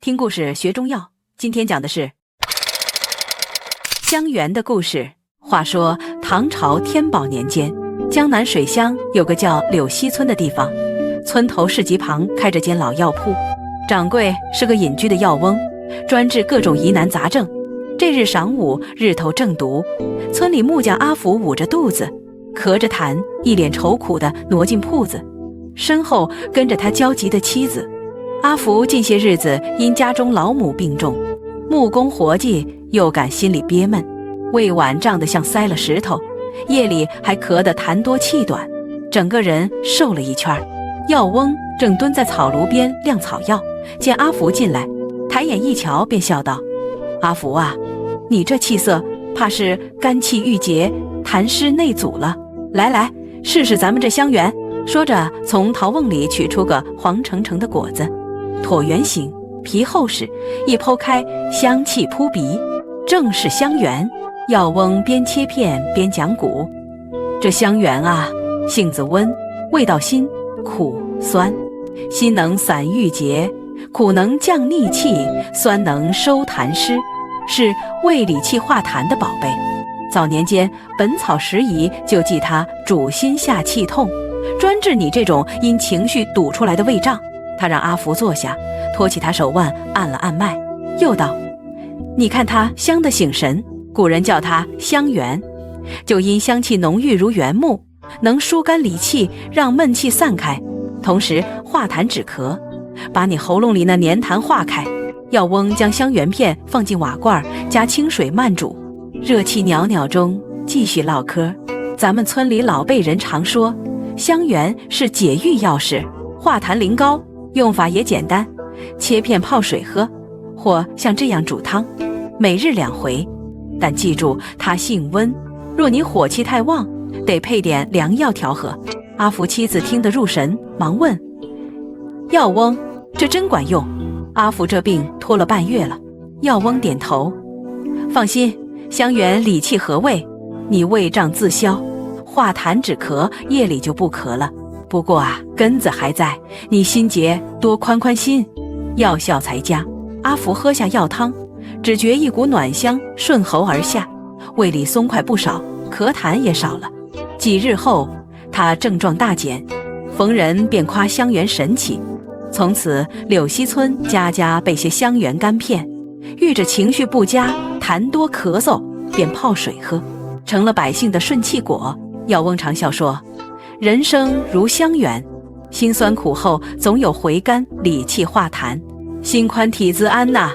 听故事学中药，今天讲的是香橼的故事。话说唐朝天宝年间，江南水乡有个叫柳溪村的地方，村头市集旁开着间老药铺，掌柜是个隐居的药翁，专治各种疑难杂症。这日晌午，日头正毒，村里木匠阿福捂着肚子，咳着痰，一脸愁苦地挪进铺子，身后跟着他焦急的妻子。阿福近些日子因家中老母病重，木工活计又感心里憋闷，胃脘胀得像塞了石头，夜里还咳得痰多气短，整个人瘦了一圈。药翁正蹲在草炉边晾草药，见阿福进来，抬眼一瞧便笑道：阿福啊，你这气色怕是肝气郁结，痰湿内阻了，来来，试试咱们这香橼。说着从陶瓮里取出个黄澄澄的果子，椭圆形，皮厚实，一剖开，香气扑鼻，正是香橼。药翁边切片边讲古：这香橼啊，性子温，味道辛，苦酸，辛能散郁结，苦能降逆气，酸能收痰湿，是胃里气化痰的宝贝。早年间《本草拾遗》就记它主心下气痛，专治你这种因情绪堵出来的胃胀。他让阿福坐下，托起他手腕按了按脉，又道：你看它香得醒神，古人叫它香橼，就因香气浓郁如原木，能疏肝理气，让闷气散开，同时化痰止咳，把你喉咙里那黏痰化开。药翁将香橼片放进瓦罐，加清水慢煮，热气袅袅中继续唠嗑。咱们村里老辈人常说，香橼是解郁药食，化痰灵膏，用法也简单，切片泡水喝，或像这样煮汤，每日2回。但记住它性温，若你火气太旺，得配点凉药调和。阿福妻子听得入神，忙问：药翁，这真管用？阿福这病拖了半月了。药翁点头：放心，香橼理气和胃，你胃胀自消，化痰止咳，夜里就不咳了。不过啊，根子还在，你心结多宽宽心，药效才佳。阿福喝下药汤，只觉一股暖香顺喉而下，胃里松快不少，咳痰也少了。几日后，他症状大减，逢人便夸香橼神奇。从此柳溪村家家备些香橼干片，遇着情绪不佳，痰多咳嗽，便泡水喝，成了百姓的顺气果。药翁常笑说，人生如香橼，辛酸苦后总有回甘，理气化痰，心宽体自安呐。